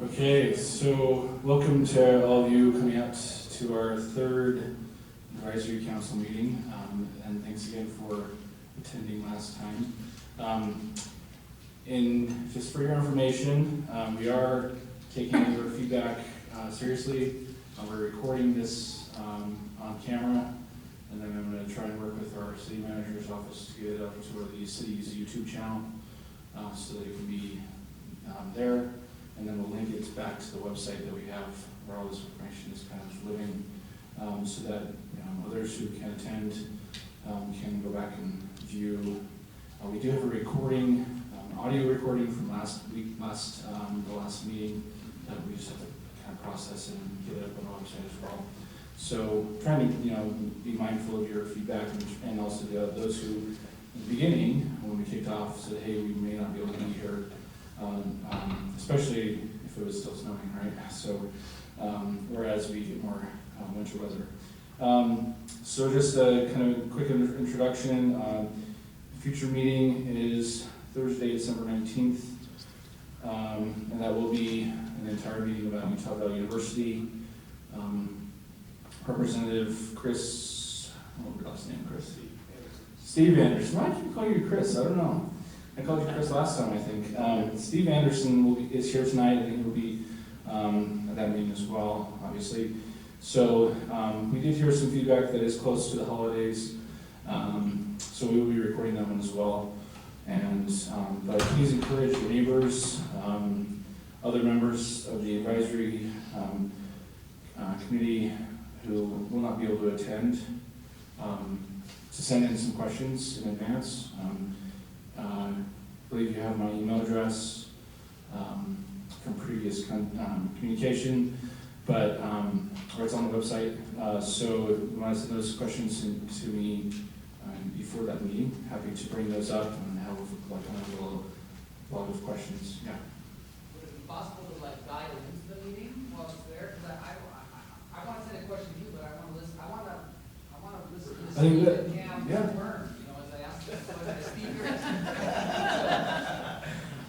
Okay, so welcome to all of you coming out to our third advisory council meeting, and thanks again for attending last time. Just for your information, we are taking your feedback seriously. We're recording this on camera, and then I'm going to try and work with our city manager's office to get it up to the city's YouTube channel so that it can be there. And then we'll link it back to the website that we have where all this information is kind of living, so that others who can attend can go back and view. We do have a recording, audio recording from last week, the last meeting that we just have to kind of process and get it up on the website as well. So trying to be mindful of your feedback and also those who, in the beginning when we kicked off, said, hey, we may not be able to be here. Especially if it was still snowing, right? So, whereas we get more winter weather. So just a kind of quick introduction. Future meeting is Thursday, December 19th, and that will be an entire meeting about Utah Valley University. Representative Chris, what was your last name, Chris? Steve Anderson. Why did you call you Chris? I don't know. I called you Chris last time, I think. Steve Anderson is here tonight. I think he'll be at that meeting as well, obviously. So we did hear some feedback that is close to the holidays, so we will be recording that one as well. And but please encourage your neighbors, other members of the advisory committee who will not be able to attend to send in some questions in advance. I believe you have my email address from previous communication, but or it's on the website. So if you want to send those questions to me before that meeting, happy to bring those up and have a lot of questions. Yeah. Would it be possible to dial into the meeting while it's there? Because I want to send a question to you, but I want to listen. I want to listen to this. I think that, and yeah. learn. As I ask the speakers.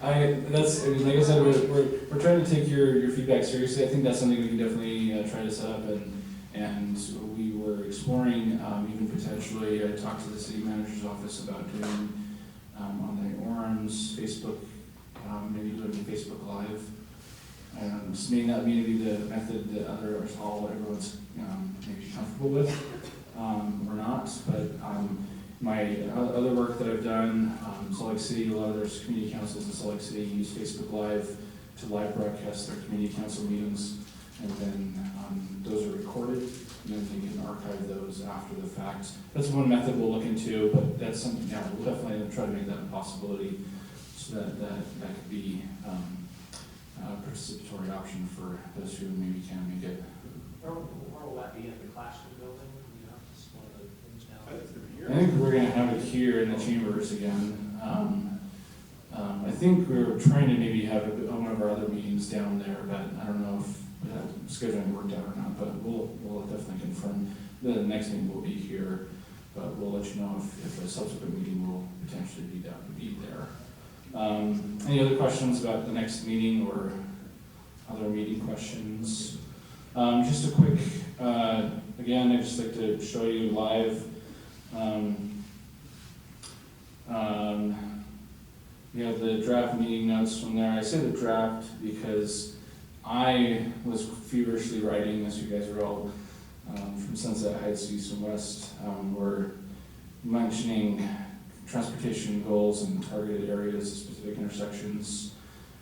Like I said, we're trying to take your feedback seriously. I think that's something we can definitely try to set up, and we were exploring even potentially. I talked to the city manager's office about doing on the Orem's Facebook, maybe doing Facebook Live. This may not be the method that everyone's maybe comfortable with or not, but my other work that I've done, Salt Lake City, a lot of there's community councils in Salt Lake City use Facebook Live to live broadcast their community council meetings, and then those are recorded, and then they can archive those after the fact. That's one method we'll look into, but that's something, yeah, we'll definitely try to make that a possibility so that could be a participatory option for those who maybe can't make it. Where will that be, in the classroom building? Just one of the things now. I think we're going to have it here in the chambers again. I think we were trying to maybe have it on one of our other meetings down there, but I don't know if that scheduling worked out or not, but we'll definitely confirm. The next meeting will be here, but we'll let you know if a subsequent meeting will potentially be there. Any other questions about the next meeting or other meeting questions? Just a quick, again, I'd just like to show you live. We have the draft meeting notes from there. I say the draft because I was feverishly writing, as you guys are all from Sunset Heights, East and West, were mentioning transportation goals and targeted areas, specific intersections.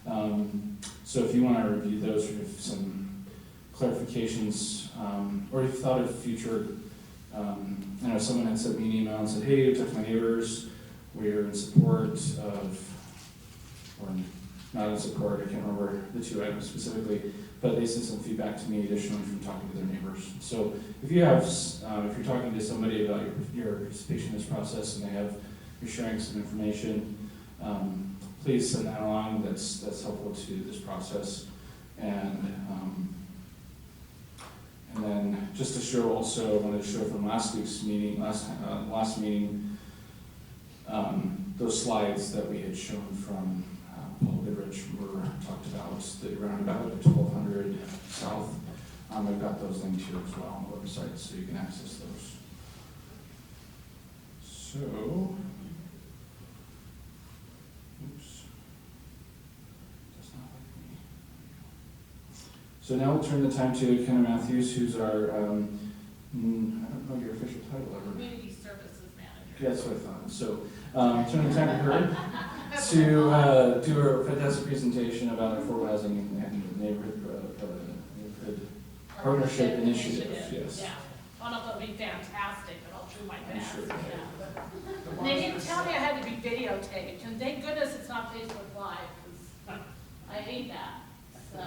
So if you want to review those or if some clarifications, or if you thought of future, I know someone had sent me an email and said, hey, I talked to my neighbors, we're in support of, or not in support, I can't remember the two items specifically, but they sent some feedback to me additionally from talking to their neighbors. So if you have, if you're talking to somebody about your participation in this process and you're sharing some information, please send that along. That's helpful to this process. And then just to show also, I wanted to show from last week's meeting, last meeting, those slides that we had shown from Paul Goodrich were talked about the around about 1200 south. I've got those linked here as well on the website, so you can access those. So, oops, that's not like me. So now we'll turn the time to Ken Mathews, who's our, I don't know your official title ever. Community Services Manager. Yeah, that's what I thought. So, turn the time to her to do a fantastic presentation about affordable housing and neighborhood partnership initiative. Yes. Yeah. Oh, no, that'll be fantastic, but I'll do my I'm best. sure. Yeah. And they didn't tell me I had to be videotaped, and thank goodness it's not Facebook Live, because I hate that, so.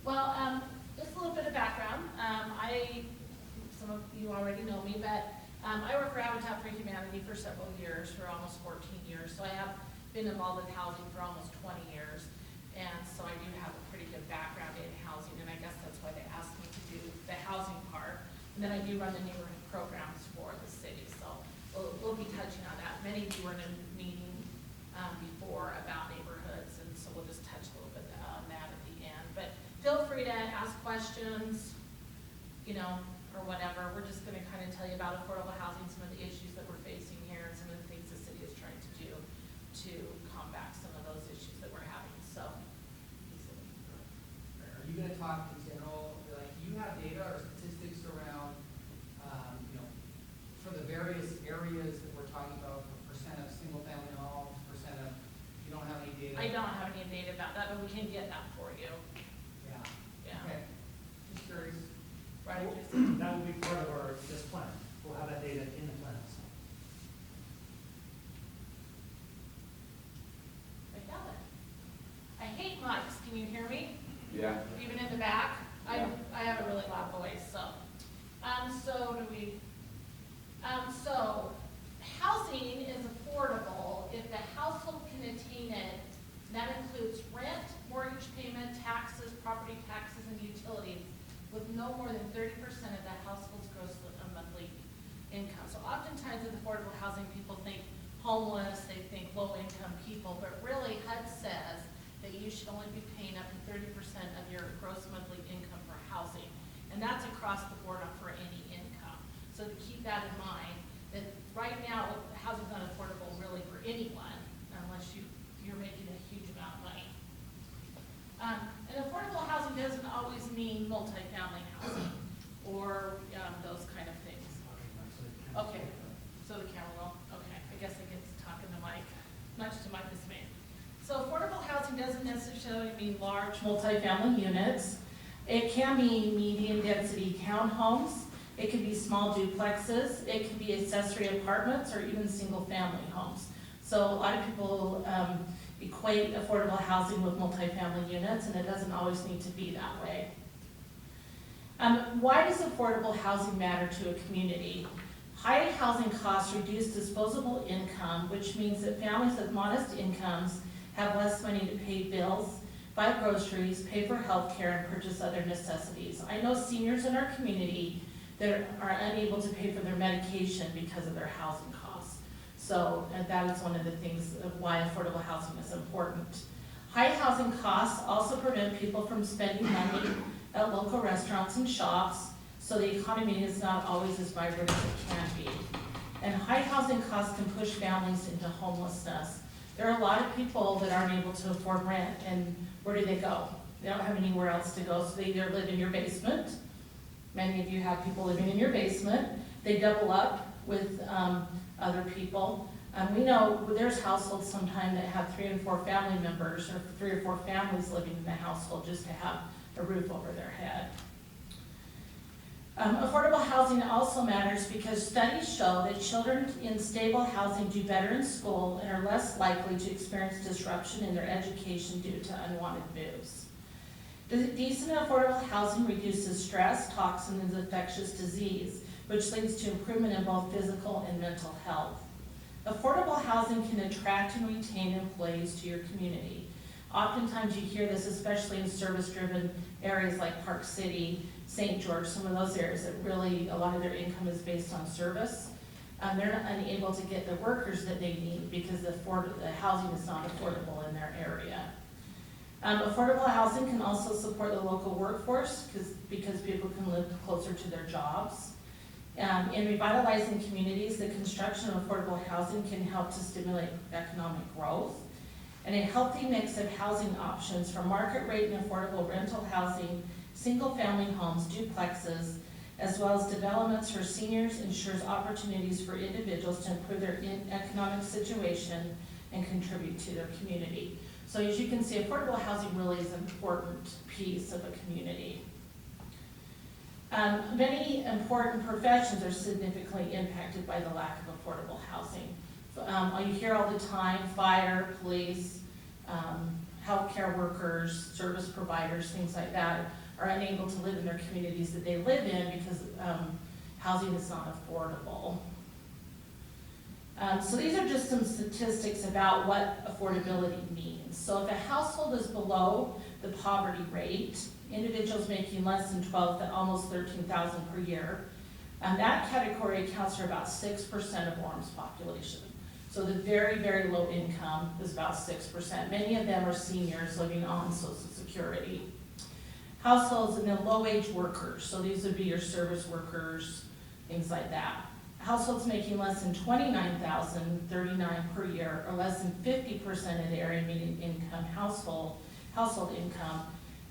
Well, just a little bit of background. Some of you already know me, but I work for Habitat for Humanity for several years, for almost 14 years, so I have been involved in housing for almost 20 years, and so I do have a pretty good background in housing, and I guess that's why they asked me to do the housing part. And then I do run the neighborhood programs for the city, so we'll be touching on that. Many of you were in a meeting before about neighborhoods, and so we'll just touch a little bit on that at the end. But feel free to ask questions, or whatever. We're just gonna kind of tell you about affordable housing, some of the issues that we're facing here, and some of the things the city is trying to do to combat some of those issues that we're having, so. Are you gonna talk in general, like, do you have data or statistics around, for the various areas that we're talking about, percent of single-family homes, percent of, you don't have any data? I don't have any data about that, but we can get that for you. Yeah. Yeah. Okay, just curious. Right, Well, Jason? that will be part of our, this plan. We'll have that data in the plan, so. I got it. I hate mics, can you hear me? Yeah. Even in the back? Yeah. I have a really loud voice, so. So housing is affordable if the household can attain it. That includes rent, mortgage payment, taxes, property taxes, and utilities, with no more than 30% of that household's gross monthly income. So oftentimes with affordable housing, people think homeless, they think low-income people, but really HUD says that you should only be paying up to 30% of your gross monthly income for housing. And that's across the board for any income. So to keep that in mind, that right now, housing's not affordable really for anyone, unless you're making a huge amount of money. And affordable housing doesn't always mean multifamily housing, or those kind of things. Okay, so the camera will, okay, I guess I get to talk in the mic, much to my dismay. So affordable housing doesn't necessarily mean large multifamily units. It can be medium density townhomes. It can be small duplexes. It can be accessory apartments or even single family homes. So a lot of people equate affordable housing with multifamily units, and it doesn't always need to be that way. Why does affordable housing matter to a community? High housing costs reduce disposable income, which means that families with modest incomes have less money to pay bills, buy groceries, pay for health care, and purchase other necessities. I know seniors in our community that are unable to pay for their medication because of their housing costs. So that is one of the things of why affordable housing is important. High housing costs also prevent people from spending money at local restaurants and shops, so the economy is not always as vibrant as it can be. And high housing costs can push families into homelessness. There are a lot of people that aren't able to afford rent, and where do they go? They don't have anywhere else to go, so they either live in your basement. Many of you have people living in your basement. They double up with other people. We know there's households sometimes that have 3 and 4 family members, or 3 or 4 families living in the household just to have a roof over their head. Affordable housing also matters because studies show that children in stable housing do better in school and are less likely to experience disruption in their education due to unwanted moves. Decent and affordable housing reduces stress, toxins, and infectious disease, which leads to improvement in both physical and mental health. Affordable housing can attract and retain employees to your community. Oftentimes you hear this, especially in service-driven areas like Park City, St. George, some of those areas that really, a lot of their income is based on service. They're unable to get the workers that they need because the housing is not affordable in their area. Affordable housing can also support the local workforce because people can live closer to their jobs. In revitalizing communities, the construction of affordable housing can help to stimulate economic growth. And a healthy mix of housing options from market rate and affordable rental housing, single-family homes, duplexes, as well as developments for seniors ensures opportunities for individuals to improve their economic situation and contribute to their community. So as you can see, affordable housing really is an important piece of a community. Many important professions are significantly impacted by the lack of affordable housing. You hear all the time, fire, police, healthcare workers, service providers, things like that, are unable to live in their communities that they live in because housing is not affordable. So these are just some statistics about what affordability means. So if a household is below the poverty rate, individuals making less than almost $13,000 per year, that category accounts for about 6% of Orem's population. So the very, very low income is about 6%. Many of them are seniors living on Social Security. Households and then low-wage workers, so these would be your service workers, things like that. Households making less than $29,039 per year, or less than 50% of the area median income household income,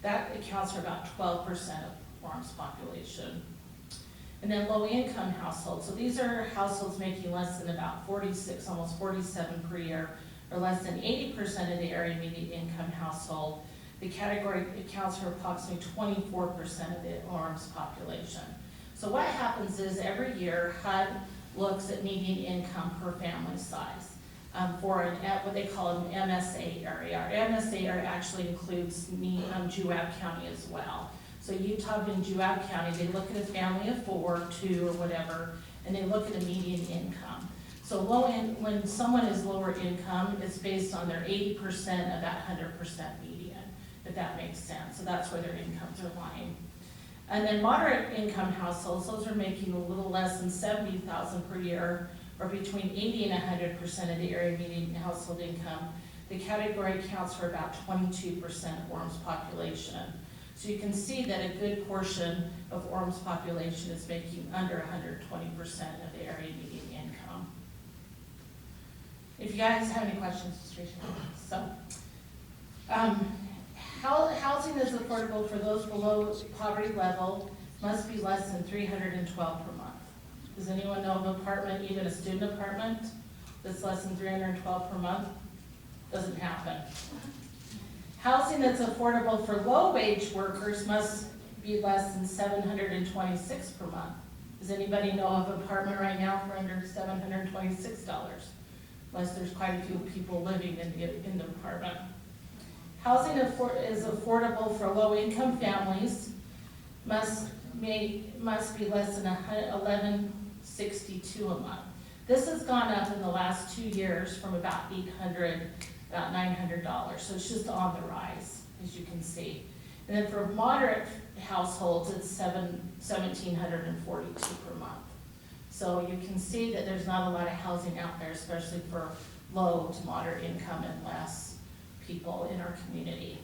that accounts for about 12% of Orem's population. And then low-income households, so these are households making less than about 46, almost 47 per year, or less than 80% of the area median income household. The category accounts for approximately 24% of the Orem's population. So what happens is every year HUD looks at median income per family size for what they call an MSA area. Our MSA area actually includes Wrapup County as well. So Utah and Wrapup County, they look at a family of 4, 2, or whatever, and they look at a median income. So when someone is lower income, it's based on their 80% of that 100% median, if that makes sense. So that's where their incomes are lying. And then moderate income households, those are making a little less than $70,000 per year, or between 80 and 100% of the area median household income. The category accounts for about 22% of Orem's population. So you can see that a good portion of Orem's population is making under 120% of the area median income. If you guys have any questions, just raise your hand. So, housing is affordable for those below poverty level must be less than $312 per month. Does anyone know of an apartment, even a student apartment, that's less than $312 per month? Doesn't happen. Housing that's affordable for low-wage workers must be less than $726 per month. Does anybody know of an apartment right now for under $726? Unless there's quite a few people living in the apartment. Housing is affordable for low-income families must be less than $1162 a month. This has gone up in the last 2 years from about $800, about $900. So it's just on the rise, as you can see. And then for moderate households, it's $1,742 per month. So you can see that there's not a lot of housing out there, especially for low to moderate income and less people in our community.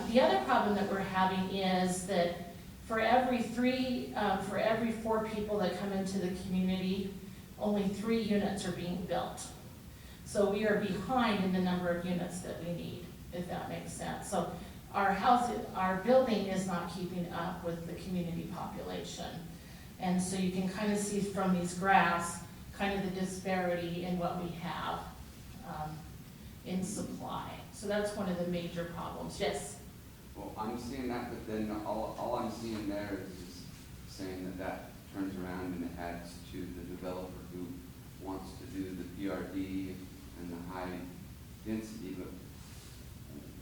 The other problem that we're having is that for every 4 people that come into the community, only 3 units are being built. So we are behind in the number of units that we need, if that makes sense. So our building is not keeping up with the community population. And so you can kind of see from these graphs, kind of the disparity in what we have in supply. So that's one of the major problems. Yes? Well, I'm seeing that, but then all I'm seeing there is just saying that turns around and it adds to the developer who wants to do the PRD and the high density, but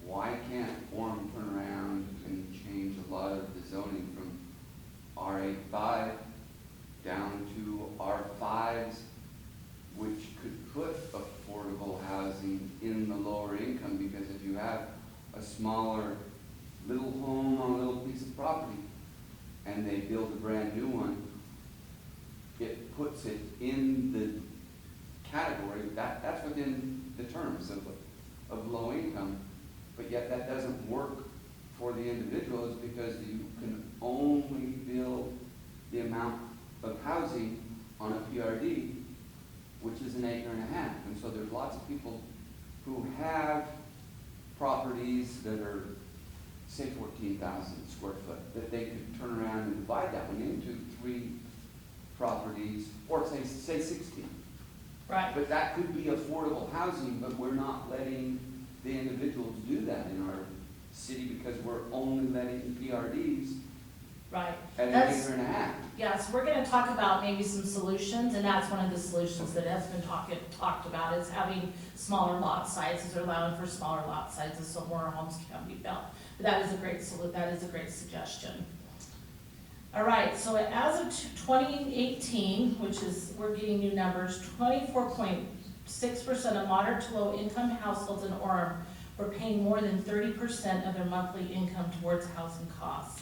why can't Orem turn around and change a lot of the zoning from R85 down to R5s, which could put affordable housing in the lower income? Because if you have a smaller little home on a little piece of property and they build a brand new one, it puts it in the category, that's within the terms of low income, but yet that doesn't work for the individuals because you can only build the amount of housing on a PRD, which is an acre and a half. And so there's lots of people who have properties that are, say, 14,000 square foot, that they could turn around and divide that one into 3 properties, or say 16. Right. But that could be affordable housing, but we're not letting the individuals do that in our city because we're only letting PRDs Right. at an That's- acre and a half. Yeah, so we're gonna talk about maybe some solutions, and that's one of the solutions that has been talked about, is having smaller lot sizes, or allowing for smaller lot sizes so more homes can be built. But that is a great suggestion. All right, so as of 2018, which is, we're getting new numbers, 24.6% of moderate to low income households in Orem were paying more than 30% of their monthly income towards housing costs.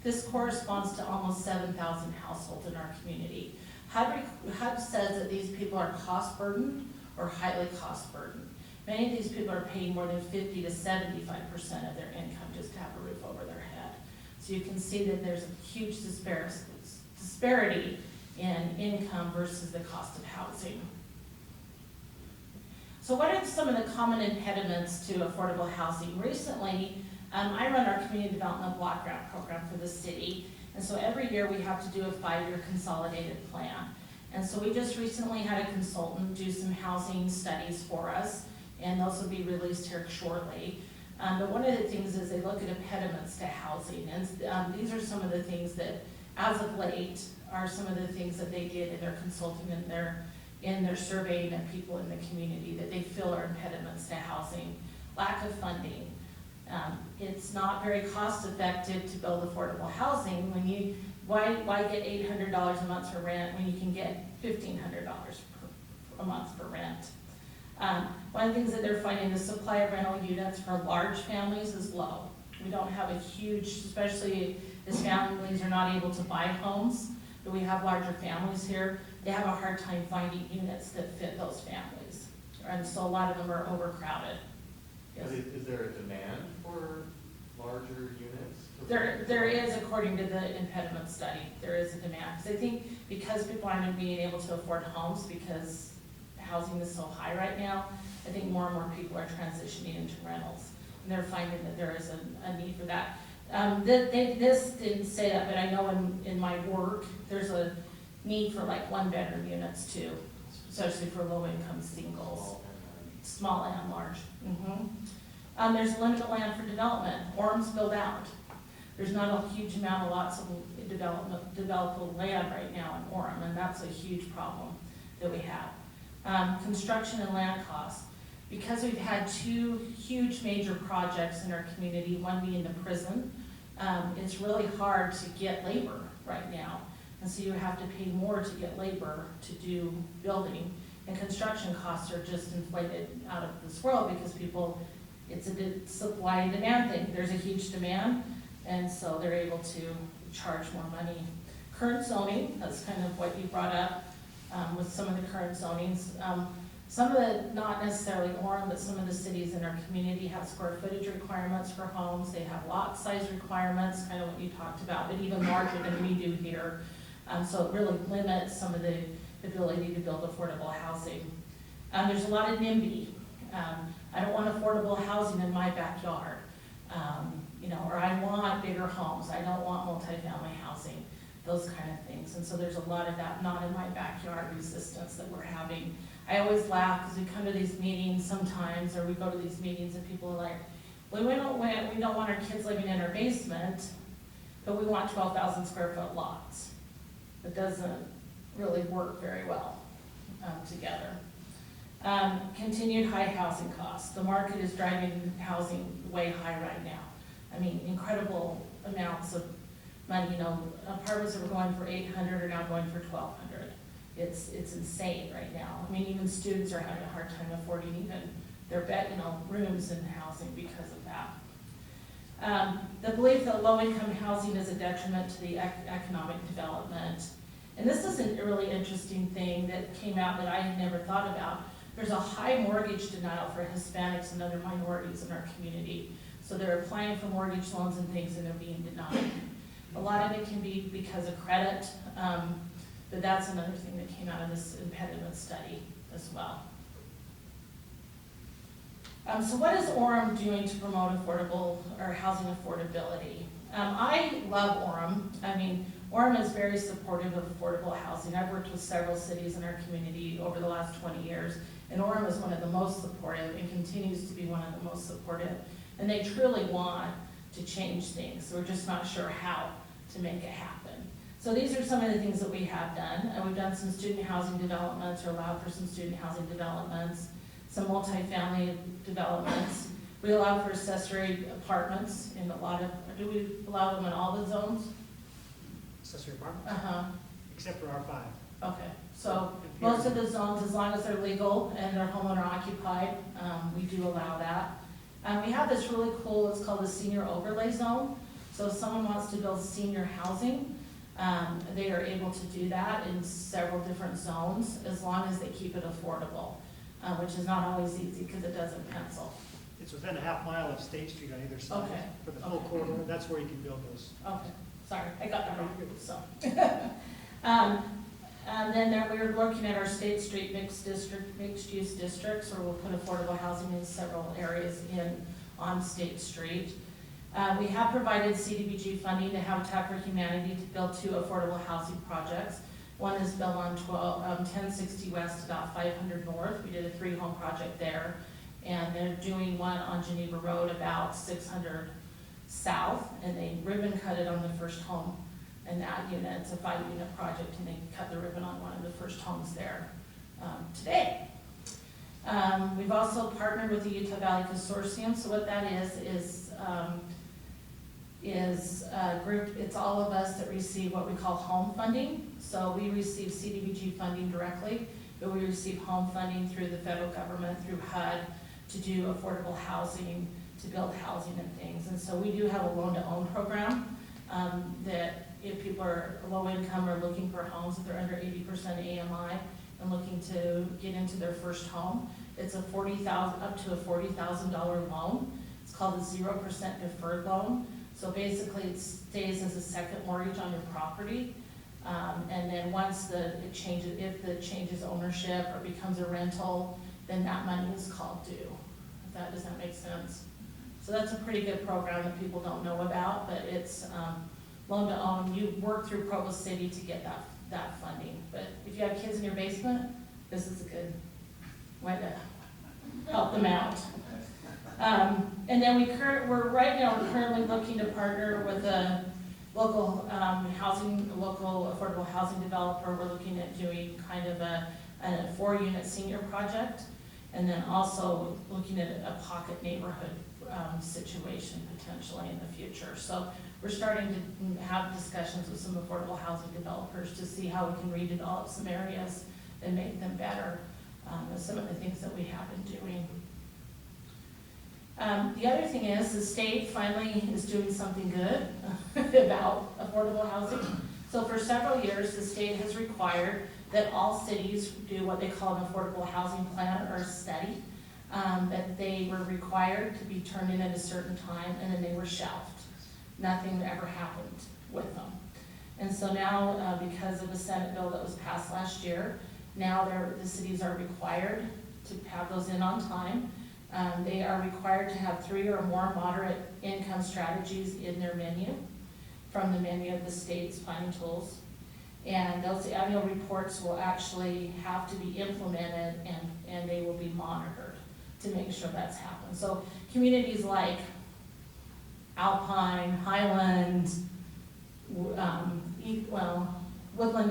This corresponds to almost 7,000 households in our community. HUD says that these people are cost burdened or highly cost burdened. Many of these people are paying more than 50 to 75% of their income just to have a roof over their head. So you can see that there's a huge disparity in income versus the cost of housing. So what are some of the common impediments to affordable housing? Recently, I run our community development block grant program for the city, and so every year we have to do a 5-year consolidated plan. And so we just recently had a consultant do some housing studies for us, and those will be released here shortly. But one of the things is they look at impediments to housing, and these are some of the things that, as of late, are some of the things that they did in their consulting and in their surveying of people in the community that they feel are impediments to housing. Lack of funding. It's not very cost effective to build affordable housing when why get $800 a month for rent when you can get $1,500 a month for rent? One of the things that they're finding, the supply of rental units for large families is low. We don't have a huge, especially as families are not able to buy homes, but we have larger families here, they have a hard time finding units that fit those families. And so a lot of them are overcrowded. Yes. Is there a demand for larger units? There is, according to the impediment study, there is a demand. Because I think because people aren't being able to afford homes because housing is so high right now, I think more and more people are transitioning into rentals. And they're finding that there is a need for that. This didn't say that, but I know in my work, there's a need for like 1-bedroom units too, especially for low-income singles. Small and large. There's limited land for development. Orem's built out. There's not a huge amount of lots of developable land right now in Orem, and that's a huge problem that we have. Construction and land costs. Because we've had 2 huge major projects in our community, one being the prison, it's really hard to get labor right now. And so you have to pay more to get labor to do building. And construction costs are just inflated out of this world because people, it's a supply and demand thing. There's a huge demand, and so they're able to charge more money. Current zoning, that's kind of what you brought up with some of the current zonings. Some of the, not necessarily Orem, but some of the cities in our community have square footage requirements for homes. They have lot size requirements, kind of what you talked about, but even larger than we do here. So it really limits some of the ability to build affordable housing. There's a lot of NIMBY. I don't want affordable housing in my backyard, or I want bigger homes. I don't want multifamily housing, those kind of things. And so there's a lot of that not in my backyard resistance that we're having. I always laugh because we come to these meetings sometimes, or we go to these meetings and people are like, well, we don't want our kids living in our basement, but we want 12,000 square foot lots. It doesn't really work very well together. Continued high housing costs. The market is driving housing way high right now. I mean, incredible amounts of money. Apartments that were going for $800 are now going for $1,200. It's insane right now. I mean, even students are having a hard time affording even their rooms and housing because of that. The belief that low-income housing is a detriment to the economic development. And this is a really interesting thing that came out that I had never thought about. there's a high mortgage denial for Hispanics and other minorities in our community. So they're applying for mortgage loans and things and they're being denied. A lot of it can be because of credit, but that's another thing that came out of this impediment study as well. So what is Orem doing to promote affordable or housing affordability? I love Orem. I mean, Orem is very supportive of affordable housing. I've worked with several cities in our community over the last 20 years, and Orem is one of the most supportive and continues to be one of the most supportive. And they truly want to change things. So we're just not sure how to make it happen. So these are some of the things that we have done. We've done some student housing developments, or allowed for some student housing developments, some multifamily developments. We allow for accessory apartments in a lot of, do we allow them in all the zones? Accessory apartments, except for R5. Okay, so most of the zones, as long as they're legal and they're homeowner occupied, we do allow that. We have this really cool, it's called the senior overlay zone. So if someone wants to build senior housing, they are able to do that in several different zones, as long as they keep it affordable, which is not always easy because it doesn't pencil. It's within a half mile of State Street on either side. Okay. For the full corridor, that's where you can build those. Okay, sorry, I got that wrong, so. And then we were looking at our State Street mixed-use districts, where we'll put affordable housing in several areas on State Street. We have provided CDBG funding to Habitat for Humanity to build 2 affordable housing projects. One is built on 1060 West, about 500 North. We did a 3-home project there. And they're doing one on Geneva Road, about 600 South, and they ribbon cut it on the first home. And that unit, it's a 5-unit project, and they cut the ribbon on one of the first homes there today. We've also partnered with the Utah Valley Consortium. So what that is a group, it's all of us that receive what we call home funding. So we receive CDBG funding directly, but we receive home funding through the federal government, through HUD, to do affordable housing, to build housing and things. And so we do have a loan-to-own program that if people are low income or looking for homes, if they're under 80% AMI and looking to get into their first home, it's a up to a $40,000 loan. It's called a 0% deferred loan. So basically it stays as a second mortgage on your property. And then once if it changes ownership or becomes a rental, then that money is called due. Does that make sense? So that's a pretty good program that people don't know about, but it's loan to own. You work through Provo City to get that funding. But if you have kids in your basement, this is a good way to help them out. And then we're right now currently looking to partner with a local local affordable housing developer. We're looking at doing kind of a 4-unit senior project, and then also looking at a pocket neighborhood situation potentially in the future. So we're starting to have discussions with some affordable housing developers to see how we can redevelop some areas and make them better. Some of the things that we have been doing. The other thing is the state finally is doing something good about affordable housing. So for several years, the state has required that all cities do what they call an affordable housing plan or a study, that they were required to be turned in at a certain time, and then they were shelved. Nothing ever happened with them. And so now, because of a Senate bill that was passed last year, now the cities are required to have those in on time. They are required to have 3 or more moderate income strategies in their menu, from the menu of the state's planning tools. And those annual reports will actually have to be implemented, and they will be monitored to make sure that's happened. So communities like Alpine, Highland, Woodland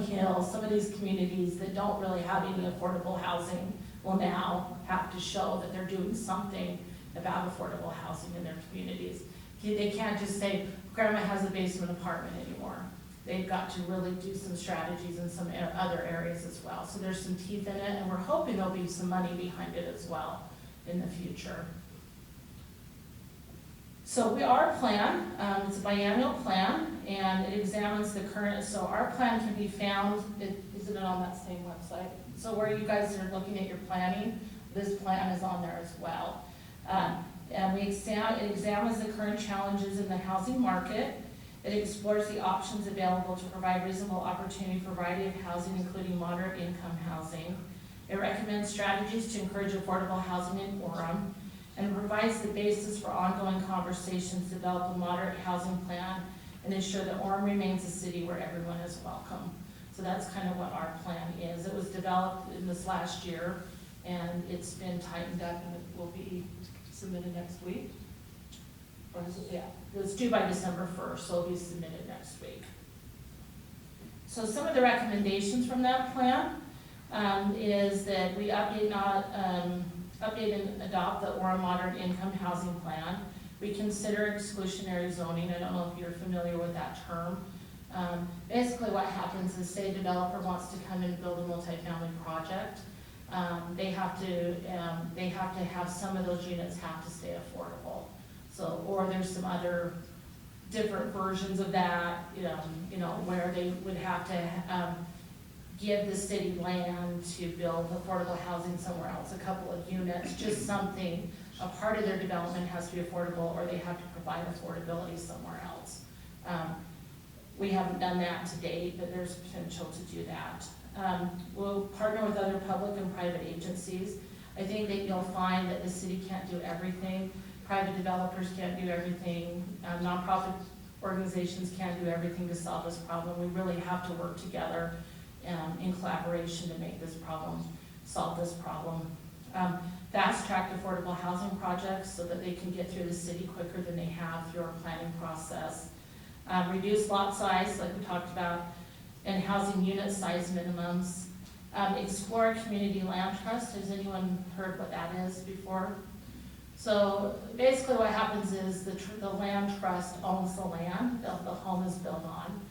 Hills, some of these communities that don't really have any affordable housing will now have to show that they're doing something about affordable housing in their communities. They can't just say, grandma has a basement apartment anymore. They've got to really do some strategies in some other areas as well. So there's some teeth in it, and we're hoping there'll be some money behind it as well in the future. So our plan, it's a biannual plan, and it examines the current, so our plan can be found, isn't it on that same website? So where you guys are looking at your planning, this plan is on there as well. And it examines the current challenges in the housing market. It explores the options available to provide reasonable opportunity for a variety of housing, including moderate income housing. It recommends strategies to encourage affordable housing in Orem, and provides the basis for ongoing conversations to develop a moderate housing plan and ensure that Orem remains a city where everyone is welcome. So that's kind of what our plan is. It was developed in this last year, and it's been tightened up, and it will be submitted next week. Or is it, yeah, it's due by December 1st, so it'll be submitted next week. So some of the recommendations from that plan is that we update and adopt the Orem Moderate Income Housing Plan. We consider exclusionary zoning. I don't know if you're familiar with that term. Basically what happens is, say a developer wants to come and build a multifamily project. They have to have some of those units have to stay affordable. So, or there's some other different versions of that, you know, where they would have to give the city land to build affordable housing somewhere else, a couple of units, just something, a part of their development has to be affordable, or they have to provide affordability somewhere else. We haven't done that to date, but there's potential to do that. We'll partner with other public and private agencies. I think that you'll find that the city can't do everything, private developers can't do everything, nonprofit organizations can't do everything to solve this problem. We really have to work together in collaboration to make this problem, solve this problem. Fast-track affordable housing projects so that they can get through the city quicker than they have through our planning process. Reduce lot size, like we talked about, and housing unit size minimums. Explore community land trust. Has anyone heard what that is before? So basically what happens is the land trust owns the land that the home is built on.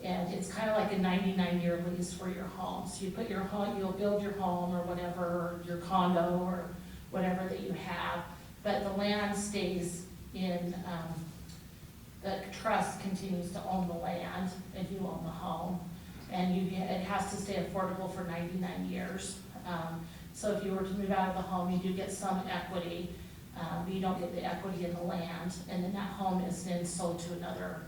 And it's kind of like a 99-year lease for your home. So you put your home, you'll build your home or whatever, or your condo or whatever that you have, but the land stays in, the trust continues to own the land and you own the home. And it has to stay affordable for 99 years. So if you were to move out of the home, you do get some equity, but you don't get the equity in the land, and then that home is then sold to another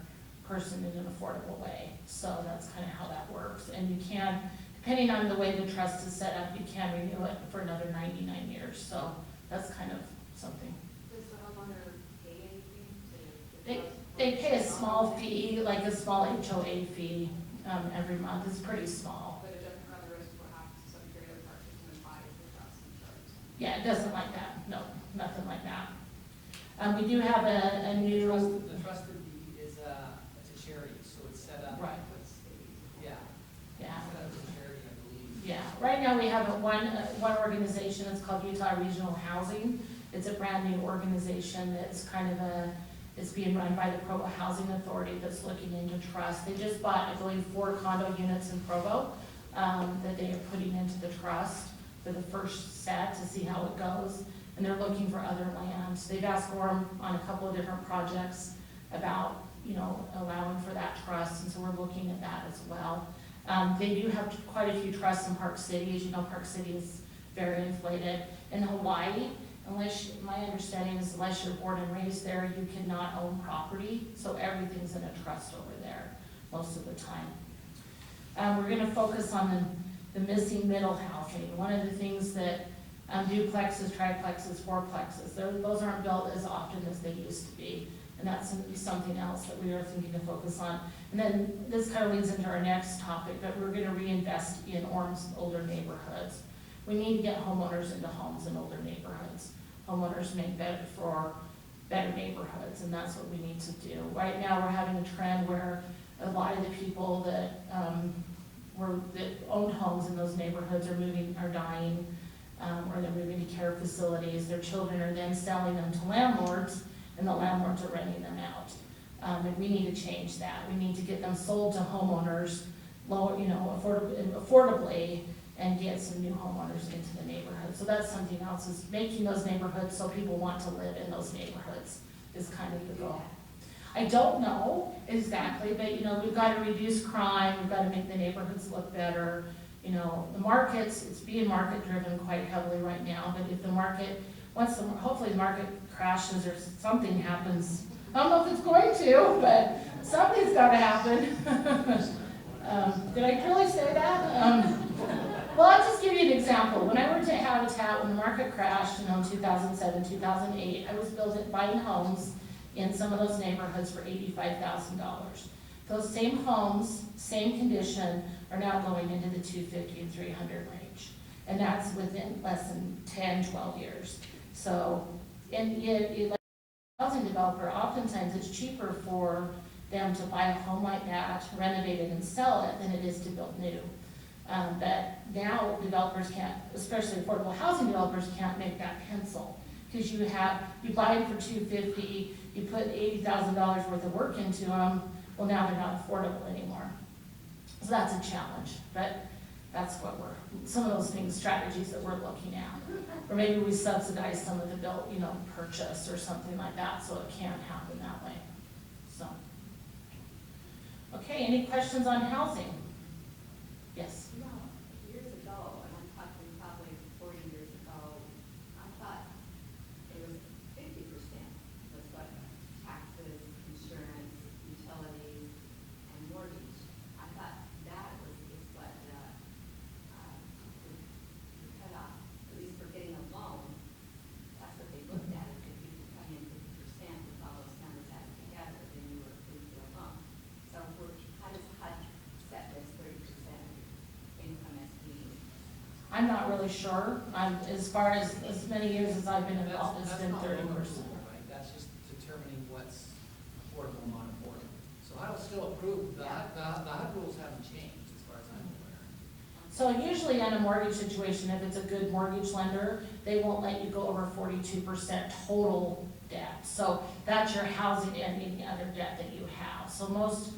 person in an affordable way. So that's kind of how that works. And you can, depending on the way the trust is set up, you can renew it for another 99 years. So that's kind of something. Does the homeowner pay anything to? They pay a small fee, like a small HOA fee every month. It's pretty small. But it doesn't run the risk of what happens to some period of parties and then buy the trust and charge. Yeah, it doesn't like that. No, nothing like that. We do have a new. The trusted deed is it's a charity, so it's set up. Right. Yeah. Yeah. Set up as a charity, I believe. Yeah, right now we have one organization that's called Utah Regional Housing. It's a brand new organization that's kind of it's being run by the Provo Housing Authority that's looking into trust. They just bought, I believe, 4 condo units in Provo that they are putting into the trust for the first set to see how it goes. And they're looking for other lands. They've asked Orem on a couple of different projects about, allowing for that trust, and so we're looking at that as well. They do have quite a few trusts in Park City. As you know, Park City is very inflated. In Hawaii, my understanding is unless you're born and raised there, you cannot own property, so everything's in a trust over there most of the time. We're gonna focus on the missing middle housing. One of the things that duplexes, triplexes, fourplexes, those aren't built as often as they used to be, and that's something else that we are thinking to focus on. And then this kind of leads into our next topic, but we're gonna reinvest in Orem's older neighborhoods. We need to get homeowners into homes in older neighborhoods. Homeowners make better for better neighborhoods, and that's what we need to do. Right now, we're having a trend where a lot of the people that owned homes in those neighborhoods are dying, or they're moving to care facilities. Their children are then selling them to landlords, and the landlords are renting them out. And we need to change that. We need to get them sold to homeowners, affordably, and get some new homeowners into the neighborhood. So that's something else, is making those neighborhoods so people want to live in those neighborhoods is kind of the goal. I don't know exactly, but we've got to reduce crime, we've got to make the neighborhoods look better, you know, the markets, it's being market driven quite heavily right now, but if the market, hopefully the market crashes or something happens, I don't know if it's going to, but something's gotta happen. Did I really say that? Well, I'll just give you an example. When I worked at Habitat, when the market crashed, 2007, 2008, I was buying homes in some of those neighborhoods for $85,000. Those same homes, same condition, are now going into the 250 and 300 range. And that's within less than 10, 12 years. So, and like a housing developer, oftentimes it's cheaper for them to buy a home like that, renovate it and sell it, than it is to build new. But now developers can't, especially affordable housing developers, can't make that pencil. Because you buy it for $250, you put $80,000 worth of work into them, well, now they're not affordable anymore. So that's a challenge, but that's what some of those things, strategies that we're looking at. Or maybe we subsidize some of the purchase or something like that, so it can't happen that way. So, okay, any questions on housing? Yes? No, years ago, and I'm talking probably 40 years ago, I thought it was 50% was what taxes, insurance, utilities, and mortgage. I thought that is what the cutoff, at least for getting a loan, that's what they looked at. If you could come in 50% with all those numbers added together, then you were approved for a loan. So how does HUD set this 30% income as being? I'm not really sure. As far as many years as I've been involved, it's been 30%. That's not loan approval, right? That's just determining what's affordable and non-affordable. So HUD will still approve, the HUD rules haven't changed as far as I'm aware. So usually in a mortgage situation, if it's a good mortgage lender, they won't let you go over 42% total debt. So that's your housing and any other debt that you have. So most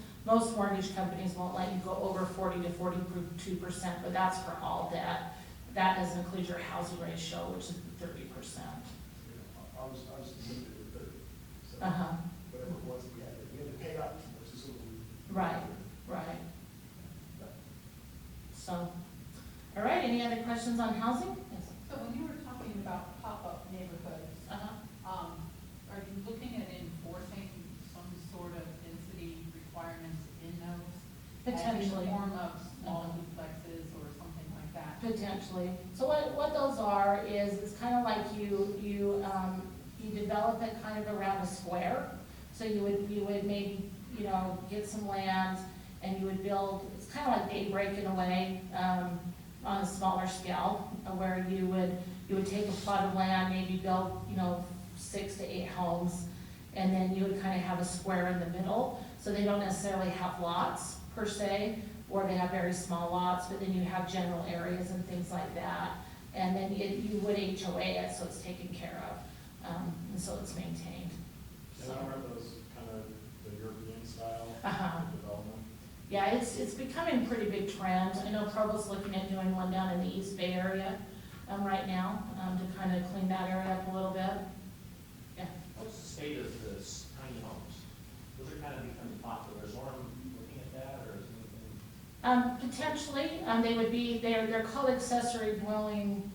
mortgage companies won't let you go over 40 to 42%, but that's for all debt. That doesn't include your housing ratio, which is 30%. I was limited to 30. So Uh-huh. whatever it was, we had to pay up, which is a little. Right. So, all right, any other questions on housing? Yes. So when you were talking about pop-up neighborhoods, Uh-huh. are you looking at enforcing some sort of density requirements in those? Potentially. In the form of small duplexes or something like that? Potentially. So what those are is, it's kind of like you develop it kind of around a square. So you would maybe, get some land and you would build, it's kind of like daybreak in a way, on a smaller scale, where you would take a plot of land, maybe build, 6 to 8 homes, and then you would kind of have a square in the middle. So they don't necessarily have lots per se, or they have very small lots, but then you have general areas and things like that. And then you would HOA it, so it's taken care of, and so it's maintained. And aren't those kind of the European style Uh-huh. development? Yeah, it's becoming a pretty big trend. I know Provost's looking at doing one down in the East Bay area right now, to kind of clean that area up a little bit. Yeah. What's the state of this tiny homes? Those are kind of becoming popular. Is Orem looking at that, or is anything? Potentially, they would be, they're called accessory dwelling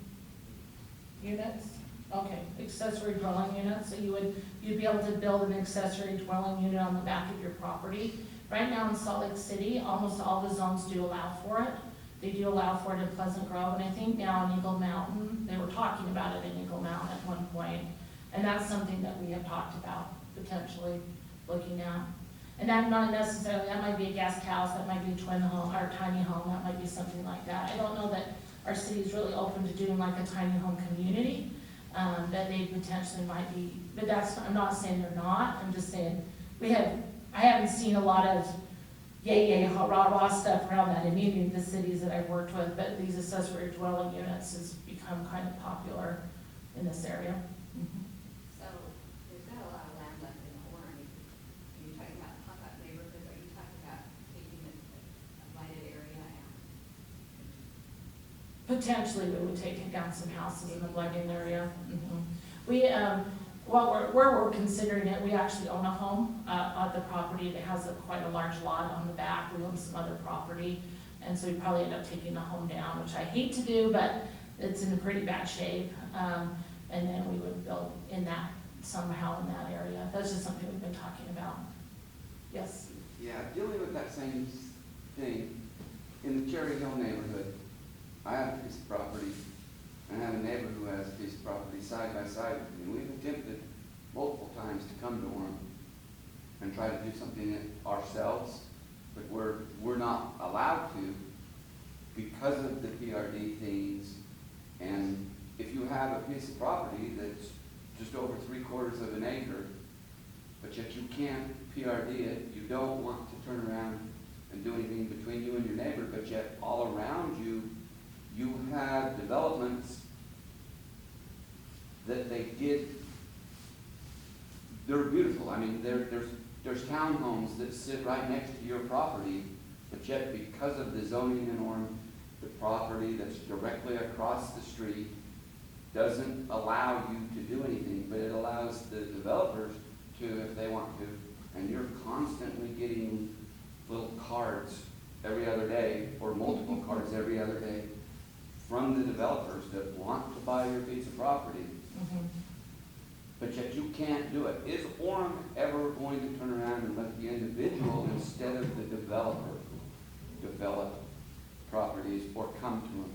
units. Okay, accessory dwelling units. So you'd be able to build an accessory dwelling unit on the back of your property. Right now in Salt Lake City, almost all the zones do allow for it. They do allow for it in Pleasant Grove, and I think now in Eagle Mountain, they were talking about it in Eagle Mountain at one point. And that's something that we have talked about potentially looking at. And that not necessarily, that might be a guest house, that might be a twin home, or a tiny home, that might be something like that. I don't know that our city's really open to doing like a tiny home community, that they potentially might be, but I'm not saying they're not, I'm just saying, I haven't seen a lot of yay, rah stuff around that in any of the cities that I've worked with, but these accessory dwelling units has become kind of popular in this area. Mm-hmm. So there's not a lot of land left in Orem. Are you talking about pop-up neighborhoods? Are you talking about taking a lighted area and? Potentially, we would take down some houses in the Blackgate area. Mm-hmm. Where we're considering it, we actually own a home on the property that has quite a large lot on the back. We own some other property, And so we probably end up taking the home down, which I hate to do, but it's in pretty bad shape. And then we would build in that, somehow in that area. That's just something we've been talking about. Yes? Yeah, dealing with that same thing, in the Cherry Hill neighborhood, I have a piece of property, and I have a neighbor who has a piece of property side by side with me, and we've attempted multiple times to come to Orem and try to do something ourselves, but we're not allowed to because of the PRD things. And if you have a piece of property that's just over 3/4 of an acre, but yet you can't PRD it, you don't want to turn around and do anything between you and your neighbor, but yet all around you, you have developments that they did, they're beautiful. I mean, there's townhomes that sit right next to your property, but yet because of the zoning in Orem, the property that's directly across the street doesn't allow you to do anything, but it allows the developers to, if they want to, and you're constantly getting little cards every other day, or multiple cards every other day, from the developers that want to buy your piece of property, but yet you can't do it. Is Orem ever going to turn around and let the individual, instead of the developer, develop properties or come to them?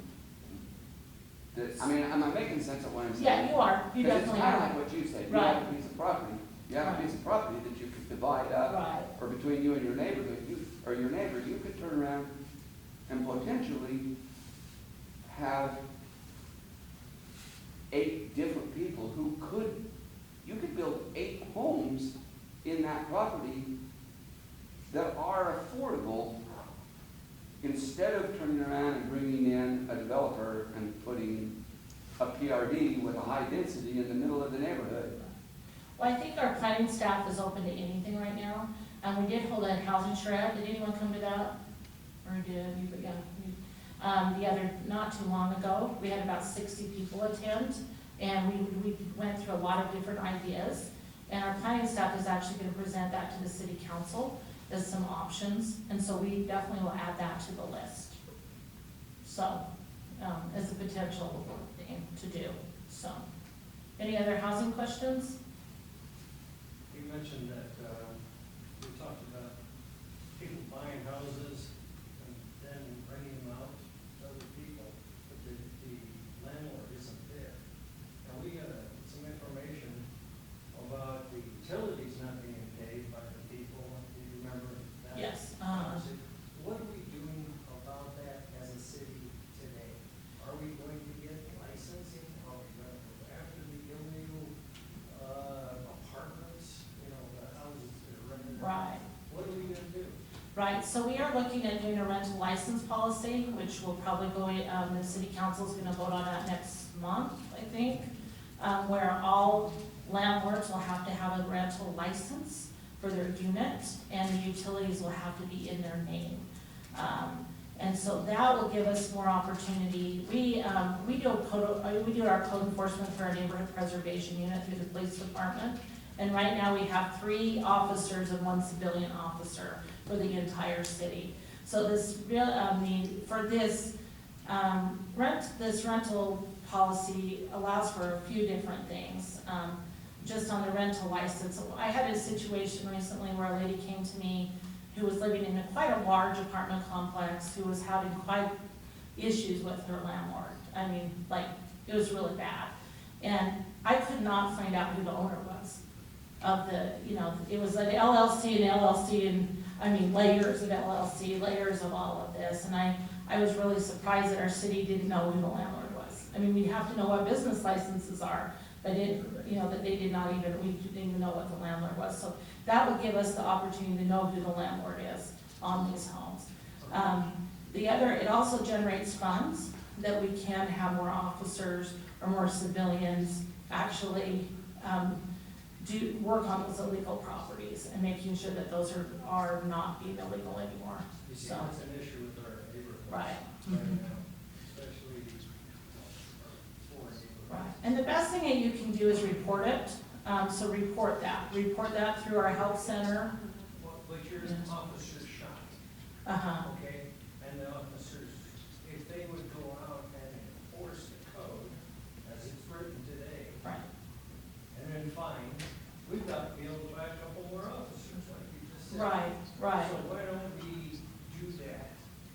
I mean, am I making sense of what I'm saying? Yeah, you are. You definitely Because it's kind are. of like what you said. You Right. have a piece of property. You have a Right. piece of property that you could divide up, Right. or between you and your neighborhood, or your neighbor, you could turn around and potentially have 8 different people who could, you could build 8 homes in that property that are affordable, instead of turning around and bringing in a developer and putting a PRD with a high density in the middle of the neighborhood. Well, I think our planning staff is open to anything right now. We did hold a housing shred. Did anyone come to that? Or did you? Yeah. Not too long ago, we had about 60 people attend, and we went through a lot of different ideas. And our planning staff is actually going to present that to the city council as some options, and so we definitely will add that to the list. So, as a potential thing to do. So, any other housing questions? You mentioned that, we talked about people buying houses and then renting them out to other people, but the landlord isn't there. Now, we got some information about the utilities not being paid by the people. Do you remember that? Yes. What are we doing about that as a city today? Are we going to get licensing? Are we going to go after the illegal apartments, the houses that are rented out? Right. What are we going to do? Right, so we are looking at doing a rental license policy, which will probably go, the city council is gonna vote on that next month, I think, where all landlords will have to have a rental license for their unit, and the utilities will have to be in their name. And so that will give us more opportunity. We do our code enforcement for our neighborhood preservation unit through the police department. And right now we have 3 officers and 1 civilian officer for the entire city. So this this rental policy allows for a few different things. Just on the rental license, I had a situation recently where a lady came to me who was living in quite a large apartment complex, who was having quite issues with her landlord. I mean, it was really bad. And I could not find out who the owner was of it was an LLC and layers of LLC, layers of all of this. And I was really surprised that our city didn't know who the landlord was. I mean, we have to know what business licenses are, but we didn't even know what the landlord was. So that would give us the opportunity to know who the landlord is on these homes. It also generates funds that we can have more officers or more civilians actually do work on those illegal properties and making sure that those are not being illegal anymore. You see, So, that's an issue with our neighborhoods. right. Now, especially poor neighborhoods. Right. And the best thing that you can do is report it. So report that through our health center. But your officer shot, Uh-huh. okay? And the officer fine, we've got to be able to buy a couple more officers, like you just said. Right. So why don't we do that?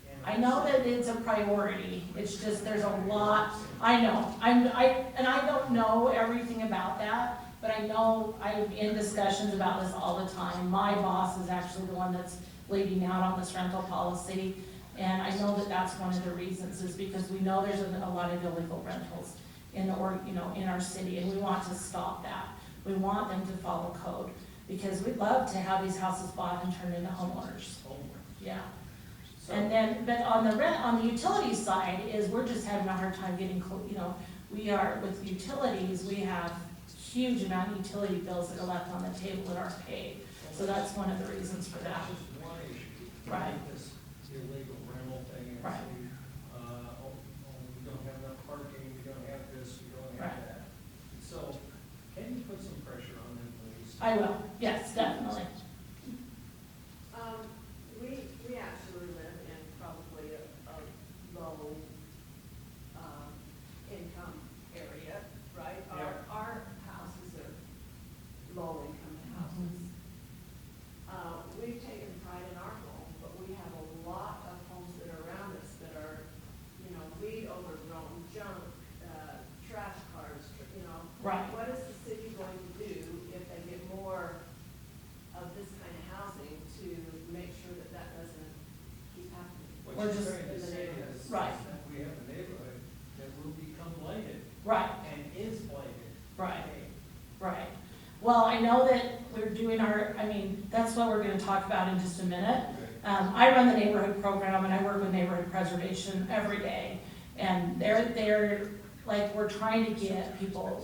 And I know that it's a priority, it's just, there's a lot, I know, and I don't know everything about that, but I know I'm in discussions about this all the time. My boss is actually the one that's leading out on this rental policy, and I know that that's one of the reasons, is because we know there's a lot of illegal rentals in our city, and we want to stop that. We want them to follow code, because we'd love to have these houses bought and turned into homeowners. Yeah. And then, but on the utility side is we're just having a hard time getting, we are, with utilities, we have huge amount of utility bills that are left on the table that aren't paid. So that's one of the reasons for that. That's just one issue. Right. This illegal rental thing, and Right. say, we don't have enough parking, we don't have this, we don't have Right. that. So, can you put some pressure on them, please? I will, yes, definitely. We actually live in probably a low, income area, right? Our houses are low income houses. We've taken pride in our home, but we have a lot of homes that are around us that are, weed overgrown, junk, trash cars, Right. What is the city going to do if they get more of this kind of housing to make sure that that doesn't keep happening? What We're you're just- trying to say is Right. that we have a neighborhood that will become blighted Right, and is blighted. right, today. right. Well, I know that we're doing that's what we're gonna talk about in just a minute. I run the neighborhood program and I work with neighborhood preservation every day. And they're, like, we're trying to get people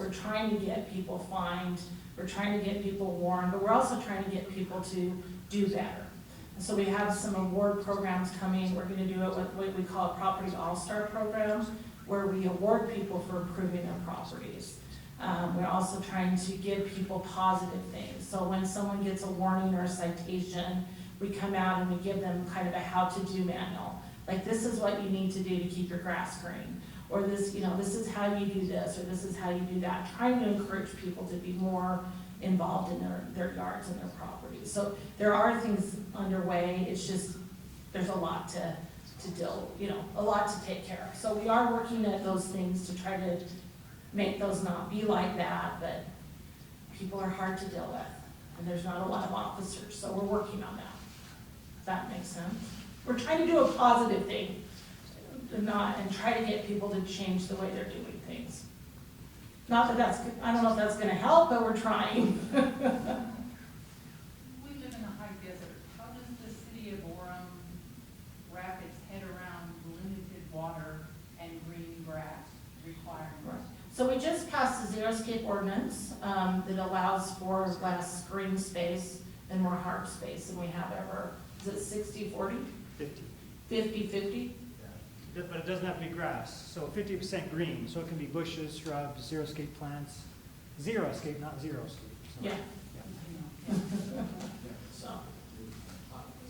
fined, we're trying to get people warned, but we're also trying to get people to do better. And so we have some award programs coming, we're gonna do it with what we call a Property All-Star Program, where we award people for improving their properties. We're also trying to give people positive things. So when someone gets a warning or a citation, we come out and we give them kind of a how-to-do manual. Like, this is what you need to do to keep your grass green. Or this is how you do this, or this is how you do that. Trying to encourage people to be more involved in their yards and their properties. So there are things underway, it's just, there's a lot to deal, a lot to take care of. So we are working at those things to try to make those not be like that, but people are hard to deal with, and there's not a lot of officers, so we're working on that. Does that make sense? We're trying to do a positive thing, and try to get people to change the way they're doing things. Not that I don't know if that's gonna help, but we're trying. We live in a high desert. How does the city of Orem wrap its head around limited water and green grass requirements? So we just passed the xeriscape ordinance that allows for less green space and more hard space than we have ever. Is it 60-40? 50. 50-50? But it doesn't have to be grass, so 50% green, so it can be bushes, shrubs, xeriscape plants. Xeriscape, not zero-scape. So. Yeah.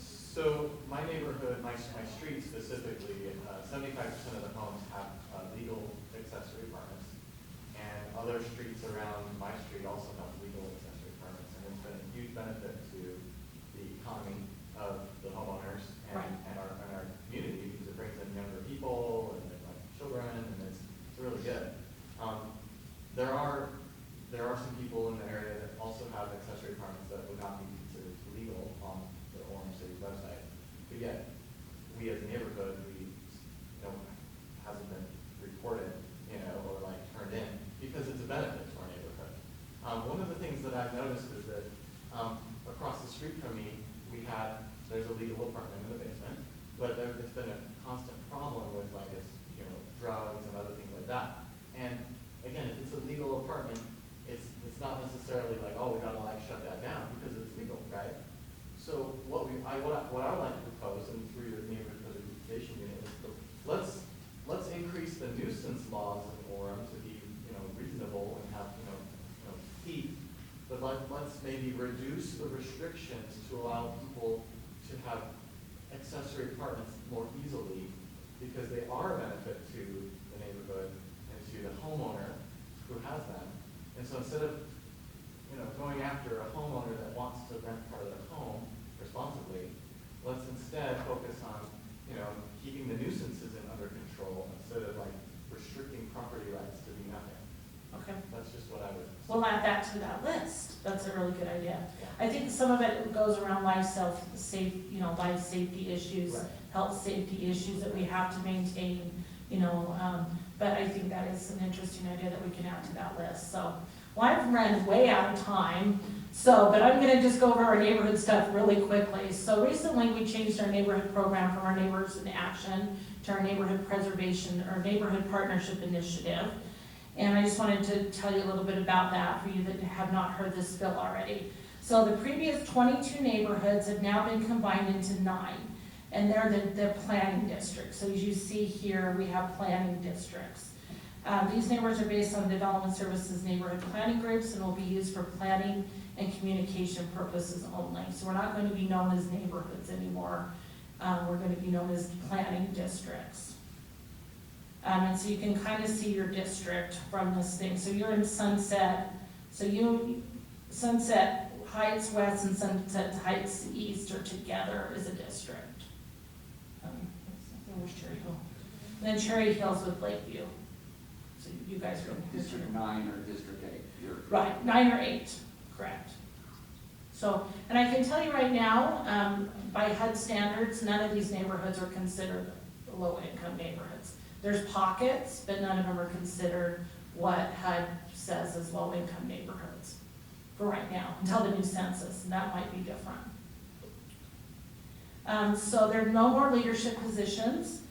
So my neighborhood, my street specifically, 75% of the homes have legal accessory apartments. And other streets around my street also have legal accessory apartments. And it's been a huge benefit to the economy of the homeowners and, Right. and our community, because it brings in younger people and like children, and it's really good. There are some people in the area that also have accessory apartments that would not be considered legal on the Orem City's website. But yet, we as a neighborhood, hasn't been reported, or like turned in, because it's a benefit to our neighborhood. One of the things that I've noticed is that across the street from me, there's a legal apartment in the basement, but it's been a constant problem with drugs and other things like that. And again, if it's a legal apartment, it's not necessarily like, oh, we gotta shut that down because it's legal, right? So what I would like to propose, and through your neighborhood preservation unit, is let's increase the nuisance laws in Orem to be reasonable and have teeth, but let's maybe reduce the restrictions to allow people to have accessory apartments more easily, because they are a benefit to the neighborhood and to the homeowner who has them. And so instead of after a homeowner that wants to rent part of their home responsibly. Let's instead focus on, you know, keeping the nuisances under control instead of like restricting property rights to be nothing. Okay. That's just what I would. We'll add that to that list. That's a really good idea. Yeah. I think some of it goes around life safety issues, Right. health safety issues that we have to maintain, you know, but I think that is an interesting idea that we can add to that list. So, well, I've run way out of time, so, but I'm gonna just go over our neighborhood stuff really quickly. So recently, we changed our neighborhood program from our Neighbors in Action to our neighborhood preservation, or neighborhood partnership initiative. And I just wanted to tell you a little bit about that for you that have not heard this bill already. So the previous 22 neighborhoods have now been combined into 9, and they're the planning districts. So as you see here, we have planning districts. These neighborhoods are based on Development Services neighborhood planning groups and will be used for planning and communication purposes only. So we're not going to be known as neighborhoods anymore. We're going to be known as planning districts. And so you can kind of see your district from this thing. So you're in Sunset. So Sunset Heights West and Sunset Heights East are together as a district. Where's Cherry Hill? And then Cherry Hill's with Lakeview. So you guys are in District 9 or District 8? Right, 9 or 8, correct. So, and I can tell you right now, by HUD standards, none of these neighborhoods are considered low-income neighborhoods. There's pockets, but none of them are considered what HUD says is low-income neighborhoods for right now, until the new census, and that might be different. So there are no more leadership positions.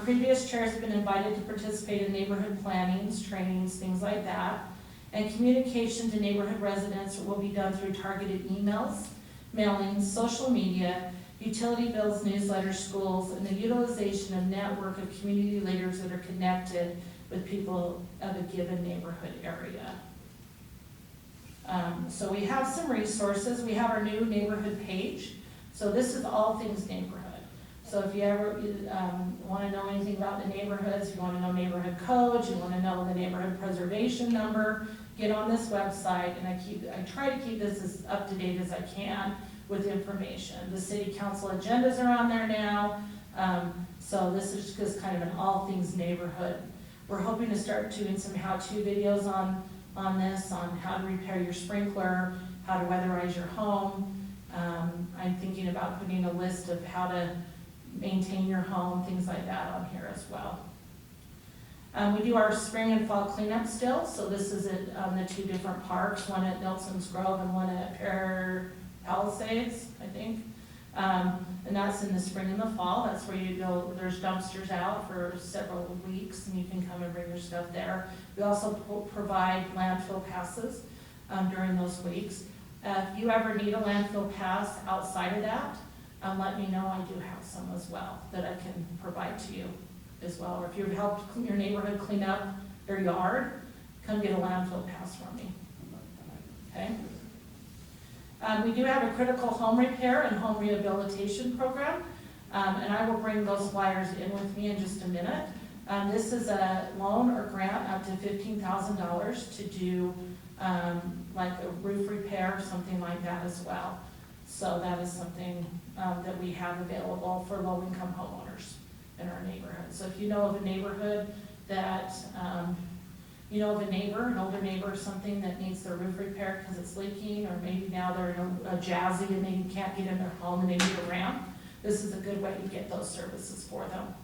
Previous chairs have been invited to participate in neighborhood plannings, trainings, things like that. And communication to neighborhood residents will be done through targeted emails, mailings, social media, utility bills, newsletters, schools, and the utilization of network of community leaders that are connected with people of a given neighborhood area. So we have some resources. We have our new neighborhood page. So this is all things neighborhood. So if you ever want to know anything about the neighborhoods, you want to know neighborhood codes, you want to know the neighborhood preservation number, get on this website, and I try to keep this as up to date as I can with information. The city council agendas are on there now, so this is just kind of an all things neighborhood. We're hoping to start doing some how-to videos on this, on how to repair your sprinkler, how to weatherize your home. I'm thinking about putting a list of how to maintain your home, things like that on here as well. We do our spring and fall cleanup still, so this is at the 2 different parks, one at Nelson's Grove and one at Pear Palisades, I think. And that's in the spring and the fall. That's where you go, there's dumpsters out for several weeks and you can come and bring your stuff there. We also provide landfill passes during those weeks. If you ever need a landfill pass outside of that, let me know. I do have some as well that I can provide to you as well. Or if you've helped your neighborhood clean up their yard, come get a landfill pass from me. Okay? We do have a critical home repair and home rehabilitation program, and I will bring those flyers in with me in just a minute. This is a loan or grant up to $15,000 to do like a roof repair, something like that as well. So that is something that we have available for low-income homeowners in our neighborhood. So if you know of a neighborhood that, you know of a neighbor, an older neighbor or something that needs their roof repaired because it's leaking, or maybe now they're in a jazzy and they can't get in their home and they need a ramp, this is a good way to get those services for them.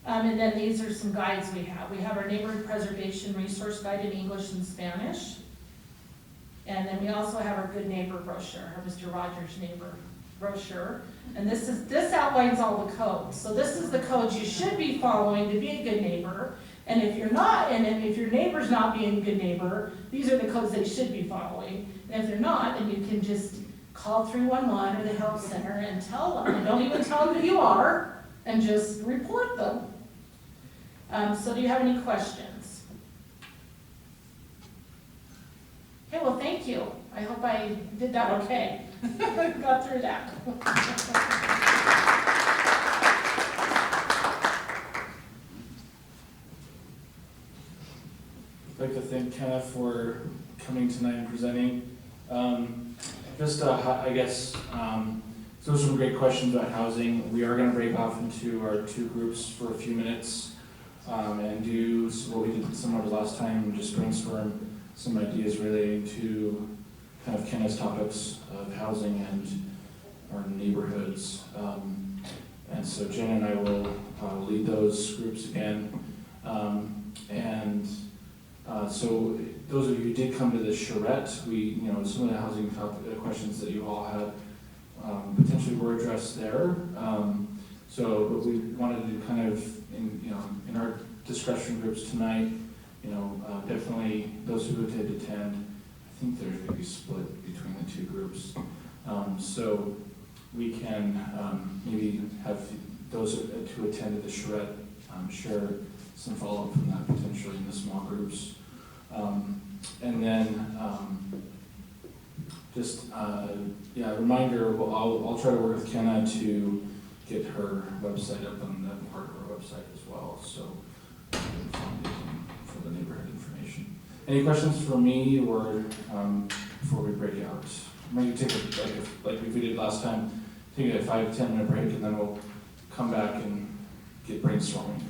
And then these are some guides we have. We have our neighborhood preservation resource guide in English and Spanish. And then we also have our Good Neighbor brochure, our Mr. Rogers Neighbor brochure. And this outlines all the codes. So this is the codes you should be following to be a good neighbor. And if you're not, and if your neighbor's not being a good neighbor, these are the codes they should be following. And if they're not, then you can just call 311 or the help center and tell them. And don't even tell them who you are, and just report them. So do you have any questions? Okay, well, thank you. I hope I did that okay. Got through that. I'd like to thank Kenneth for coming tonight and presenting. I guess, those are some great questions about housing. We are gonna break off into our two groups for a few minutes, and do what we did similar to last time, just brainstorm some ideas relating to kind of Kenna's topics of housing and our neighborhoods. And so Jen and I will lead those groups again. So those of you who did come to the charrette, some of the housing questions that you all had potentially were addressed there. But we wanted to kind of, in our discussion groups tonight, definitely those who did attend, I think there's going to be split between the two groups. So we can maybe have those who attended the charrette share some follow-up from that potentially in the small groups. And then reminder, I'll try to work with Kenna to get her website up on that part of our website as well, so for the neighborhood information. Any questions for me or before we break out? Maybe take like we did last time, take a 5-10 minute break and then we'll come back and get brainstorming.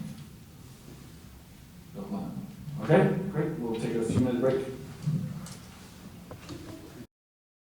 Okay, great. We'll take a few minute break.